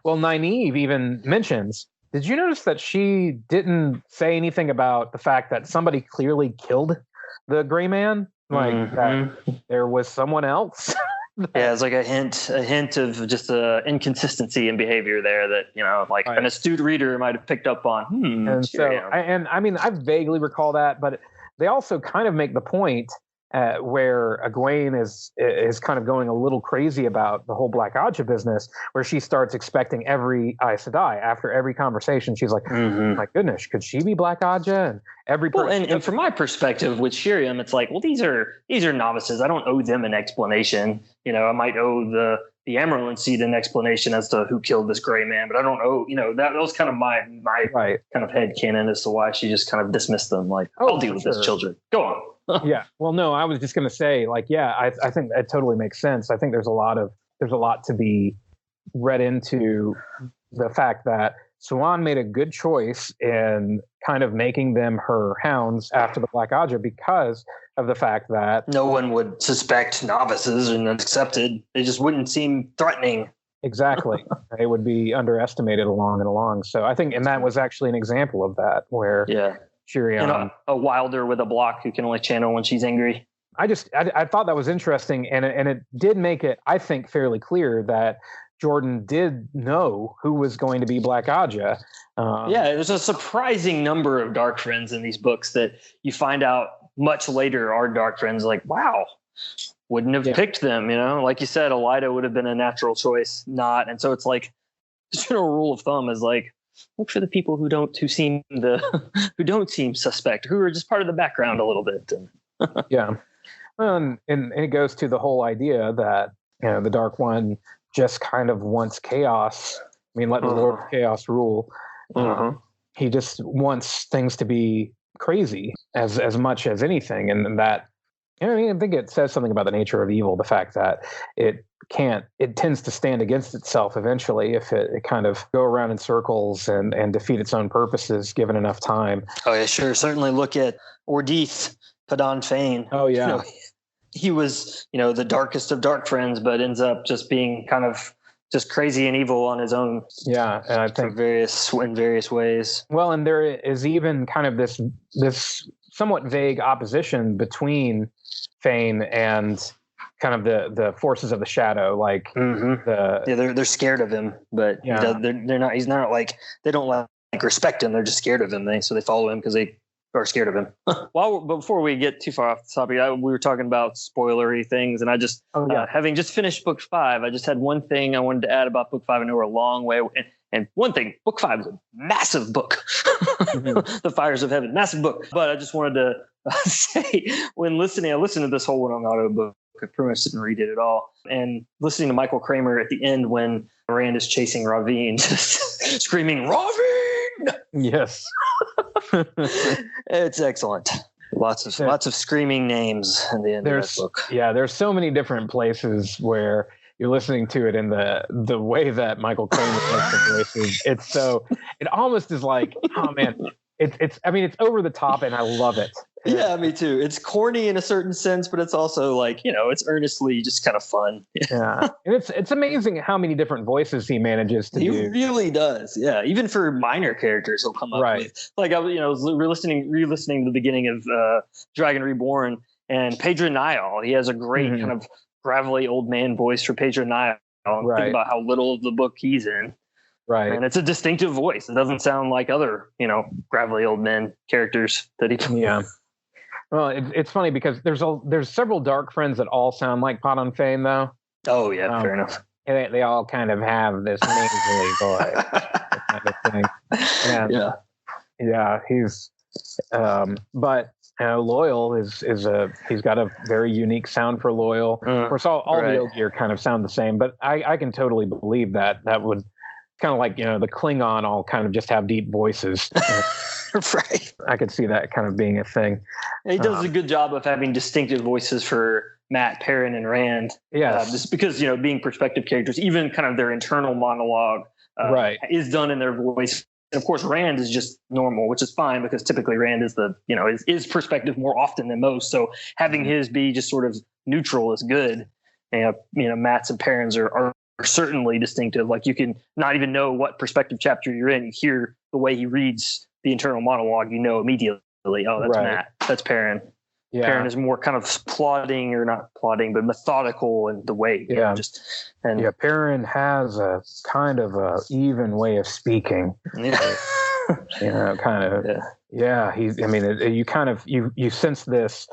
well, Nynaeve even mentions, did you notice that she didn't say anything about the fact that somebody clearly killed the gray man? Like that there was someone else? Yeah, it's like a hint of just inconsistency in behavior there that, an astute reader might have picked up on. And so, I vaguely recall that, but they also kind of make the point where Egwene is kind of going a little crazy about the whole Black Aja business, where she starts expecting every Aes Sedai after every conversation. She's like, my goodness, could she be Black Aja? And every person. And from my perspective with Shiriam, it's like, well, these are novices. I don't owe them an explanation. I might owe the Amyrlin Seed an explanation as to who killed this gray man, but I don't owe, that was kind of my kind of head canon as to why she just kind of dismissed them. Like, I'll deal with this, children. Go on. Yeah. Well, no, I was just going to say, like, yeah, I think that totally makes sense. I think there's a lot to be read into the fact that Swan made a good choice in kind of making them her hounds after the Black Aja because of the fact that no one would suspect novices and accepted. They just wouldn't seem threatening. Exactly. They would be underestimated along and along. So I think, and that was actually an example of that where Shirian, and a wilder with a block who can only channel when she's angry. I thought that was interesting, and it did make it, I think, fairly clear that Jordan did know who was going to be Black Aja. There's a surprising number of dark friends in these books that you find out much later are dark friends. Like, wow, wouldn't have picked them. You know, like you said, Elida would have been a natural choice, not. And so it's like the general rule of thumb is like, look for the people who don't seem suspect, who are just part of the background a little bit. Yeah. And it goes to the whole idea that, the Dark One just kind of wants chaos. I mean, let the Lord of Chaos rule. He just wants things to be crazy as much as anything. And that, I think it says something about the nature of evil, the fact that it tends to stand against itself eventually if it kind of go around in circles and defeat its own purposes given enough time. Oh yeah, sure. Certainly look at Ordith, Padan Fain. Oh yeah. He was, the darkest of dark friends, but ends up just being kind of just crazy and evil on his own. Yeah. And I think in various ways. Well, and there is even kind of this somewhat vague opposition between Fain and kind of the forces of the shadow, like they're scared of him, but they're not. He's not like they don't like respect him. They're just scared of him. So they follow him because they are scared of him. Before we get too far off the topic, we were talking about spoilery things, and I just having just finished book 5, I just had one thing I wanted to add about book 5, and we're a long way. And one thing, book 5 is a massive book. The Fires of Heaven, massive book. But I just wanted to say, when I listened to this whole one on audio book. I pretty much didn't read it at all. And listening to Michael Kramer at the end when Rand is chasing Ravine, just screaming, Ravine! Yes. It's excellent. Lots of screaming names in the end of that book. Yeah, there's so many different places where you're listening to it in the way that Michael Kramer makes the voices. It almost is like, oh man, it's over the top and I love it. Yeah, me too. It's corny in a certain sense, but it's also like, it's earnestly just kind of fun. Yeah. And it's amazing how many different voices he manages to do. He really does. Yeah. Even for minor characters he'll come up with. Like I was re-listening to the beginning of Dragon Reborn and Pedro Niall. He has a great kind of gravelly old man voice for Pedro Niall. Think about how little of the book he's in. Right. And it's a distinctive voice. It doesn't sound like other, gravelly old men characters that he Yeah. Well, it's funny because there's several dark friends that all sound like Padan Fain, though. Oh yeah, fair enough. They all kind of have this nasally voice kind of thing. And, yeah, he's but Loyal is he's got a very unique sound for Loyal. Of course, all the Ogier kind of sound the same, but I can totally believe that would kind of like the Klingon all kind of just have deep voices. Right. I could see that kind of being a thing. He does a good job of having distinctive voices for Matt, Perrin, and Rand. Yeah. Just because, being perspective characters, even kind of their internal monologue is done in their voice. And of course, Rand is just normal, which is fine because typically Rand is is perspective more often than most. So having his be just sort of neutral is good. And, Matt's and Perrin's are certainly distinctive. Like you can not even know what perspective chapter you're in. You hear the way he reads the internal monologue, immediately, oh, that's Matt, that's Perrin. Yeah. Perrin is more kind of plodding, or not plodding, but methodical in the way. Perrin has a kind of a even way of speaking. Yeah. You sense this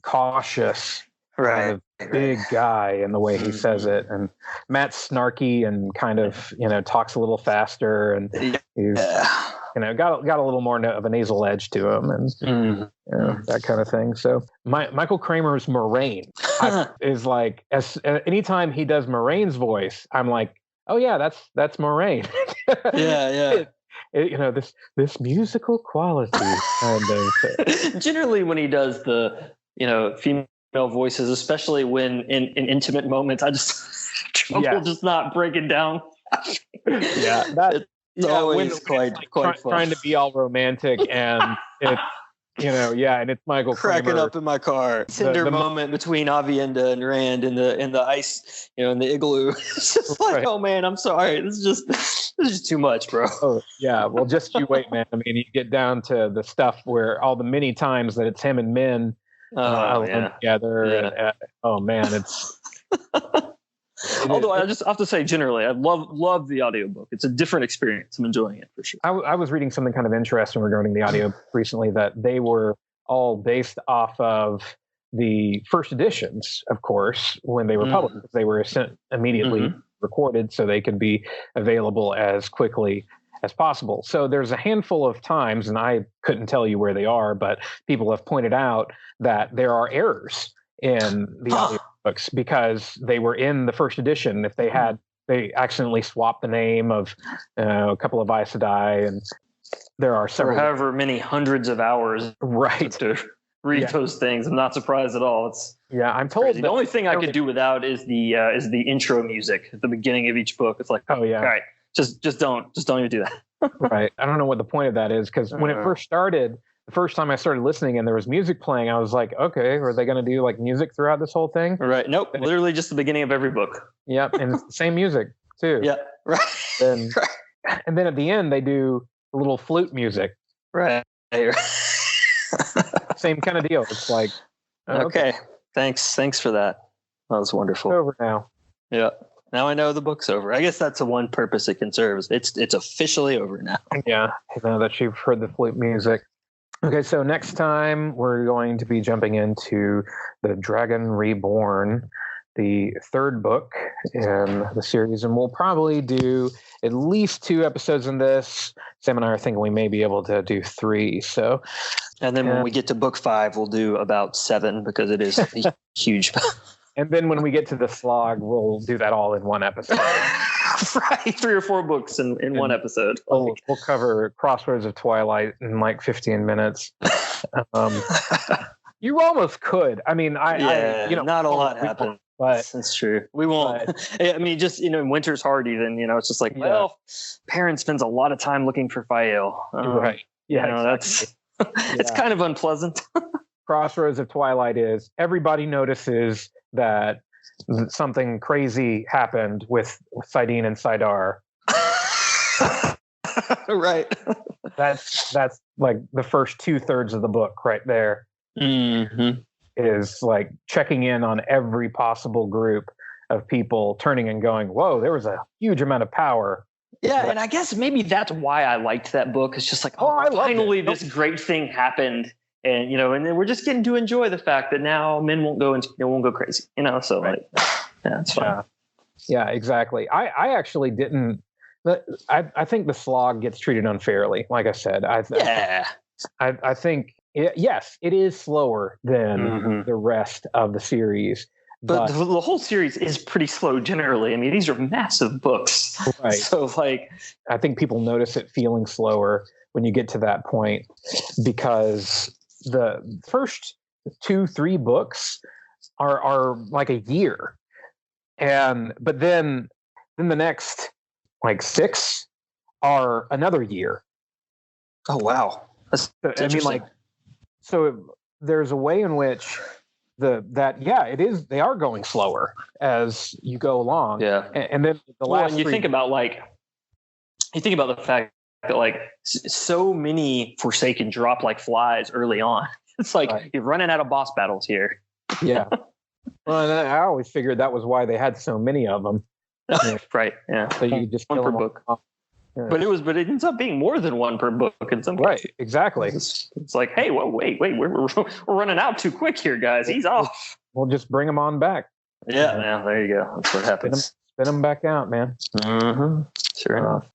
cautious kind of big guy in the way he says it, and Matt's snarky and kind of talks a little faster, and he's got a little more of a nasal edge to him, and that kind of thing. So Michael Kramer's Moraine is like, anytime he does Moraine's voice, I'm like, oh yeah, that's Moraine. This musical quality kind of. Generally, when he does the female voices, especially when in intimate moments. I just trouble just not breaking down. It's always quite fun. Trying to be all romantic, and it's and it's Michael cracking Kramer. up in my car. Tender moment between Avienda and Rand in the ice, in the igloo. It's just like, oh man, I'm sorry. This is just too much, bro. Oh yeah, well, just you wait, man. I mean, you get down to the stuff where all the many times that it's him and Min together. Yeah. And, oh man, it's. Although I just have to say, generally, I love the audiobook. It's a different experience. I'm enjoying it for sure. I was reading something kind of interesting regarding the audio recently, that they were all based off of the first editions, of course, when they were published. They were immediately recorded so they could be available as quickly as possible. So there's a handful of times, and I couldn't tell you where they are, but people have pointed out that there are errors in the audiobooks because they were in the first edition. If they accidentally swapped the name of a couple of Aes Sedai, and there are several, or however many hundreds of hours to read those things. I'm not surprised at all. I'm told the only thing I could do without is the intro music at the beginning of each book. It's like, all right, just don't even do that. Right. I don't know what the point of that is, because when it first started, the first time I started listening and there was music playing, I was like, okay, are they going to do like music throughout this whole thing? Right. Nope. Literally just the beginning of every book. Yep. And it's the same music too. Yeah. Right. And then at the end, they do a little flute music. Right. Same kind of deal. It's like, okay. Thanks for that. That was wonderful. It's over now. Yeah. Now I know the book's over. I guess that's the one purpose it can serve. It's officially over now. Yeah. Now that you've heard the flute music. Okay, so next time we're going to be jumping into The Dragon Reborn, the third book in the series, and we'll probably do at least 2 episodes in this. Sam and I are thinking we may be able to do 3. So, and then when we get to book 5, we'll do about 7 because it is huge. And then when we get to the slog, we'll do that all in one episode. Right, 3 or 4 books in one episode. We'll cover Crossroads of Twilight in like 15 minutes. You almost could. I mean, not a lot happened. But that's true. We won't. I mean, just winter's hard. Even it's just like, Perrin spends a lot of time looking for Fael. Right. Yeah. That's it's kind of unpleasant. Crossroads of Twilight is everybody notices that something crazy happened with Saidin and Saidar. Right. That's like the first 2/3 of the book right there. Mm-hmm. Is like checking in on every possible group of people, turning and going, whoa, there was a huge amount of power. Yeah, and I guess maybe that's why I liked that book. It's just like, finally this great thing happened. And and then we're just getting to enjoy the fact that now men won't go crazy. So right. It's fine. Yeah, exactly. I actually didn't. I think the slog gets treated unfairly. Like I said, I think it is slower than the rest of the series. But the whole series is pretty slow generally. I mean, these are massive books. Right. So I think people notice it feeling slower when you get to that point, because the first 2-3 books are like a year. But then the next like 6 are another year. Oh, wow. So there's a way in which they are going slower as you go along. Yeah. And then the last and you think about the fact that so many Forsaken drop like flies early on. It's like you're running out of boss battles here. Yeah. Well, and I always figured that was why they had so many of them. Right. Yeah. So you just one kill per them book. off. Yeah. But it ends up being more than 1 per book in some cases. Right. Exactly. It's like, hey, well, wait, we're running out too quick here, guys. Ease off. We'll just bring them on back. Yeah. There you go. That's what happens. Spin them back out, man. Mm-hmm. Sure enough.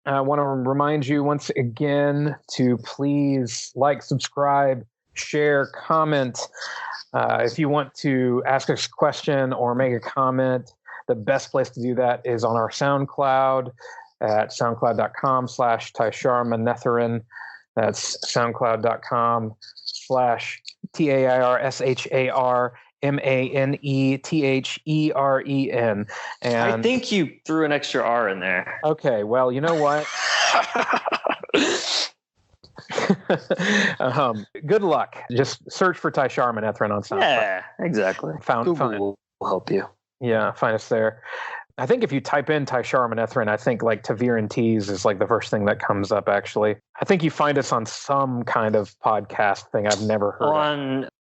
I want to remind you once again to please like, subscribe, share, comment. If you want to ask us a question or make a comment, the best place to do that is on our SoundCloud at soundcloud.com/Tai'Shar Manetheren. That's soundcloud.com/ /TAIRSHARMANETHEREN. And I think you threw an extra R in there. Okay, well, you know what? Good luck. Just search for Tai'Shar Manetheren on SoundCloud. Yeah, exactly. Google will help you. Yeah, find us there. I think if you type in Tai'Shar Manetheren, I think like Tavir and Tees is like the first thing that comes up, actually. I think you find us on some kind of podcast thing I've never heard of.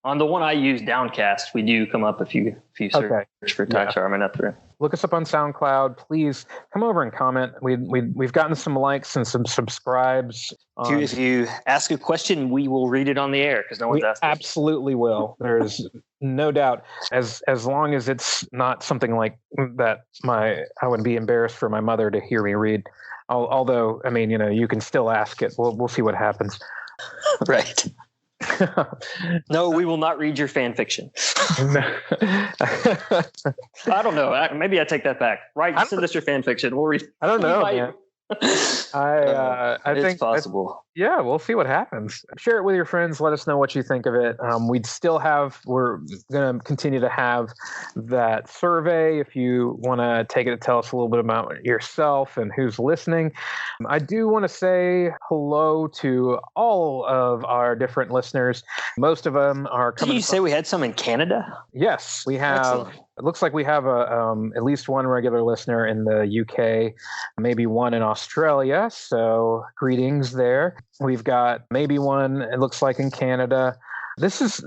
On the one I use, Downcast, we do come up if you search for Tai'Shar Manetheren. Look us up on SoundCloud. Please come over and comment. We've gotten some likes and some subscribes. If you ask a question, we will read it on the air because no one's asked. Absolutely will. There's no doubt. As long as it's not something like that, I would be embarrassed for my mother to hear me read. Although, I mean, you can still ask it. We'll see what happens. Right. No, we will not read your fan fiction. I don't know. Maybe I take that back. Send us your fan fiction. We'll read. I don't know, man. I think it's possible. Yeah, we'll see what happens. Share it with your friends. Let us know what you think of it. We're going to continue to have that survey if you want to take it to tell us a little bit about yourself and who's listening. I do want to say hello to all of our different listeners. Most of them are coming. Did you say we had some in Canada? Yes, we have. Excellent. It looks like we have at least one regular listener in the UK, maybe one in Australia. So greetings there. We've got maybe one, it looks like, in Canada. This is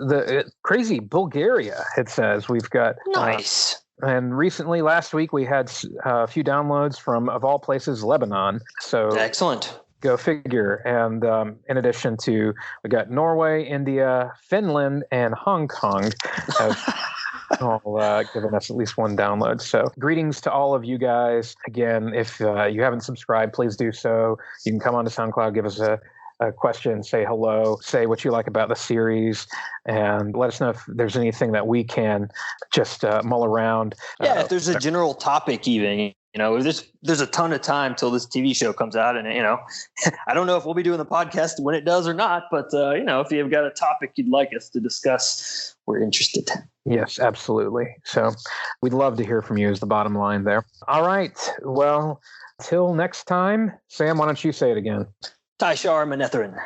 crazy Bulgaria, it says. We've got nice. And recently, last week, we had a few downloads from, of all places, Lebanon. So excellent. Go figure. And in addition to, we got Norway, India, Finland, and Hong Kong have all given us at least one download. So greetings to all of you guys. Again, if you haven't subscribed, please do so. You can come onto SoundCloud, give us a question, say hello, say what you like about the series, and let us know if there's anything that we can just mull around. Yeah, if there's a general topic even. There's a ton of time till this TV show comes out, and I don't know if we'll be doing the podcast when it does or not, but if you've got a topic you'd like us to discuss, we're interested. Yes, absolutely. So we'd love to hear from you is the bottom line there. All right. Well, till next time, Sam, why don't you say it again? Tai'Shar Manetheren.